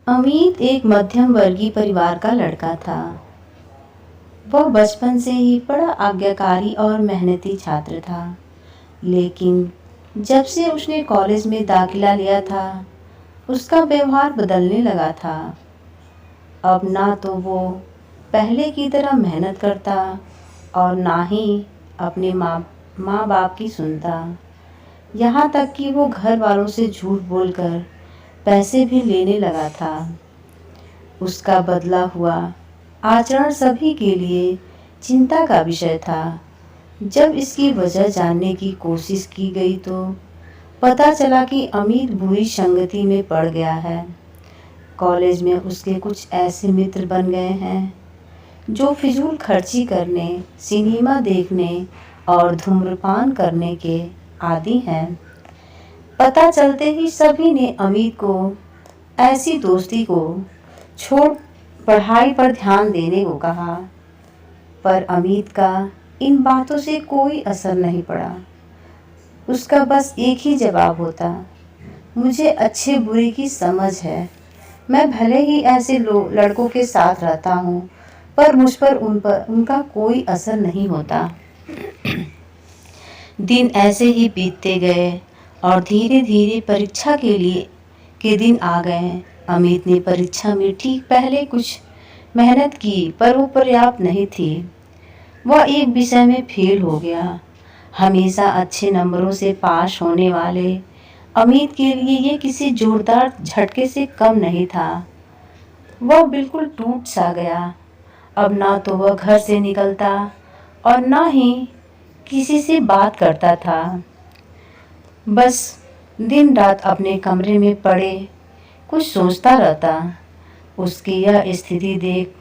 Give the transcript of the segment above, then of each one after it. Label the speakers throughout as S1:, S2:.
S1: अमित एक मध्यम वर्गीय परिवार का लड़का था। वह बचपन से ही बड़ा आज्ञाकारी और मेहनती छात्र था। लेकिन जब से उसने कॉलेज में दाखिला लिया था, उसका व्यवहार बदलने लगा था। अब ना तो वो पहले की तरह मेहनत करता और ना ही अपने माँ बाप की सुनता। यहाँ तक कि वो घर वालों से झूठ बोलकर पैसे भी लेने लगा था। उसका बदला हुआ आचरण सभी के लिए चिंता का विषय था। जब इसकी वजह जानने की कोशिश की गई तो पता चला कि अमित बुरी संगति में पड़ गया है। कॉलेज में उसके कुछ ऐसे मित्र बन गए हैं जो फिजूल खर्ची करने, सिनेमा देखने और धूम्रपान करने के आदी हैं। पता चलते ही सभी ने अमित को ऐसी दोस्ती को छोड़ पढ़ाई पर ध्यान देने को कहा, पर अमित का इन बातों से कोई असर नहीं पड़ा। उसका बस एक ही जवाब होता, मुझे अच्छे बुरे की समझ है। मैं भले ही ऐसे लड़कों के साथ रहता हूँ, पर मुझ पर उनका कोई असर नहीं होता। दिन ऐसे ही बीतते गए और धीरे धीरे परीक्षा के दिन आ गए। अमित ने परीक्षा में ठीक पहले कुछ मेहनत की, पर वो पर्याप्त नहीं थी। वह एक विषय में फेल हो गया। हमेशा अच्छे नंबरों से पास होने वाले अमित के लिए ये किसी जोरदार झटके से कम नहीं था। वह बिल्कुल टूट सा गया। अब ना तो वह घर से निकलता और ना ही किसी से बात करता था। बस दिन रात अपने कमरे में पड़े कुछ सोचता रहता। उसकी यह स्थिति देख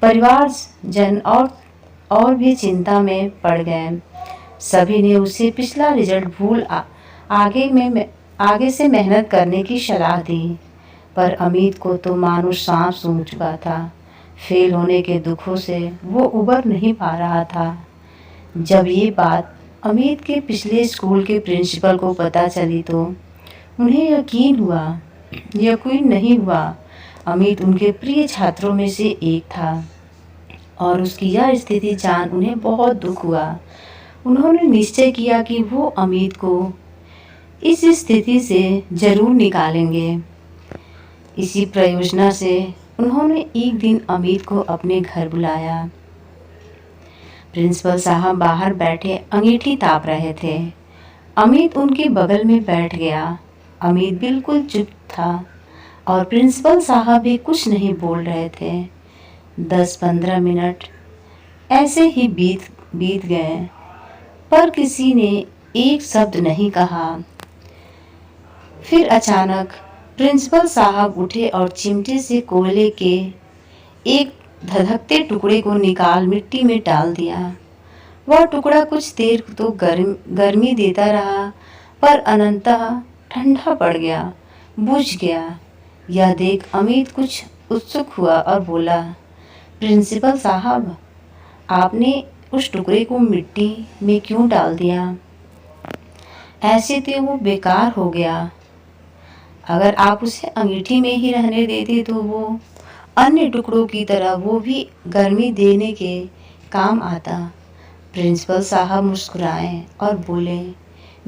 S1: परिवारजन और भी चिंता में पड़ गए। सभी ने उसे पिछला रिजल्ट भूल आगे से मेहनत करने की सलाह दी, पर अमित को तो मानो सांप सूंघ चुका था। फेल होने के दुखों से वो उबर नहीं पा रहा था। जब ये बात अमित के पिछले स्कूल के प्रिंसिपल को पता चली तो उन्हें यकीन नहीं हुआ। अमित उनके प्रिय छात्रों में से एक था और उसकी यह स्थिति जान उन्हें बहुत दुख हुआ। उन्होंने निश्चय किया कि वो अमित को इस स्थिति से जरूर निकालेंगे। इसी प्रयोजना से उन्होंने एक दिन अमित को अपने घर बुलाया। प्रिंसिपल साहब बाहर बैठे अंगीठी ताप रहे थे। अमित उनके बगल में बैठ गया। अमित बिल्कुल चुप था और प्रिंसिपल साहब भी कुछ नहीं बोल रहे थे। 10-15 मिनट ऐसे ही बीत गए, पर किसी ने एक शब्द नहीं कहा। फिर अचानक प्रिंसिपल साहब उठे और चिमटे से कोयले के एक धधकते टुकड़े को निकाल मिट्टी में डाल दिया। वह टुकड़ा कुछ देर तो गर्मी देता रहा, पर अनंतः ठंडा पड़ गया, बुझ गया। यह देख अमित कुछ उत्सुक हुआ और बोला, प्रिंसिपल साहब, आपने उस टुकड़े को मिट्टी में क्यों डाल दिया? ऐसे तो वो बेकार हो गया। अगर आप उसे अंगीठी में ही रहने देते तो वो अन्य टुकड़ों की तरह वो भी गर्मी देने के काम आता। प्रिंसिपल साहब मुस्कुराए और बोले,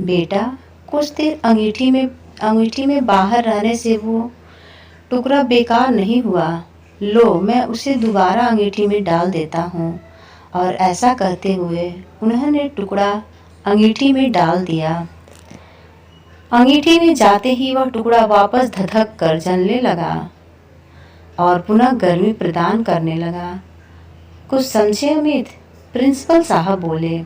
S1: बेटा, कुछ देर अंगीठी में बाहर रहने से वो टुकड़ा बेकार नहीं हुआ। लो, मैं उसे दोबारा अंगीठी में डाल देता हूँ। और ऐसा कहते हुए उन्होंने टुकड़ा अंगीठी में डाल दिया। अंगीठी में जाते ही वह टुकड़ा वापस धधक कर जलने लगा और पुनः गर्मी प्रदान करने लगा। कुछ समझे अमित? प्रिंसिपल साहब बोले,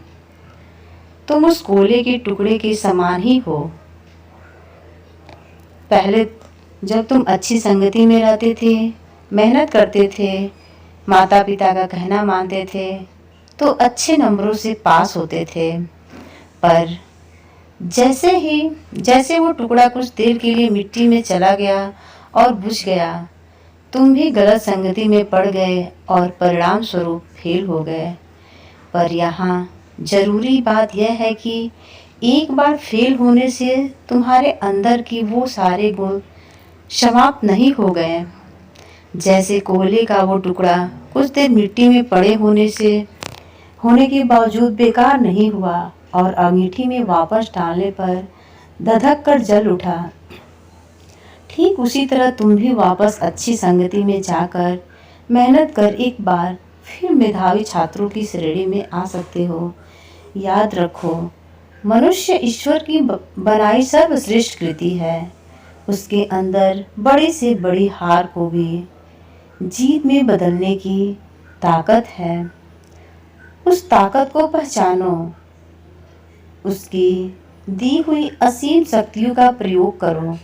S1: तुम उस कोयले के टुकड़े के समान ही हो। पहले जब तुम अच्छी संगति में रहते थे, मेहनत करते थे, माता पिता का कहना मानते थे, तो अच्छे नंबरों से पास होते थे। पर जैसे वो टुकड़ा कुछ देर के लिए मिट्टी में चला गया और बुझ गया, तुम भी गलत संगति में पड़ गए और परिणाम स्वरूप फेल हो गए। पर यहाँ जरूरी बात यह है कि एक बार फेल होने से तुम्हारे अंदर की वो सारे गुण समाप्त नहीं हो गए। जैसे कोयले का वो टुकड़ा कुछ देर मिट्टी में पड़े होने के बावजूद बेकार नहीं हुआ और अंगीठी में वापस डालने पर धधक कर जल उठा। ठीक उसी तरह तुम भी वापस अच्छी संगति में जाकर मेहनत कर एक बार फिर मेधावी छात्रों की श्रेणी में आ सकते हो। याद रखो, मनुष्य ईश्वर की बनाई सर्वश्रेष्ठ कृति है। उसके अंदर बड़ी से बड़ी हार को भी जीत में बदलने की ताकत है। उस ताकत को पहचानो, उसकी दी हुई असीम शक्तियों का प्रयोग करो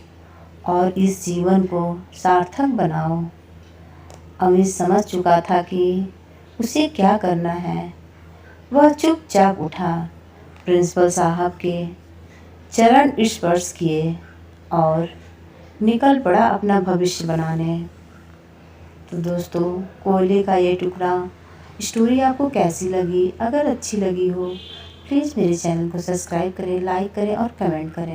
S1: और इस जीवन को सार्थक बनाओ। अमित समझ चुका था कि उसे क्या करना है। वह चुपचाप उठा, प्रिंसिपल साहब के चरण स्पर्श किए और निकल पड़ा अपना भविष्य बनाने। तो दोस्तों, कोयले का ये टुकड़ा स्टोरी आपको कैसी लगी? अगर अच्छी लगी हो प्लीज़ मेरे चैनल को सब्सक्राइब करें, लाइक करें और कमेंट करें।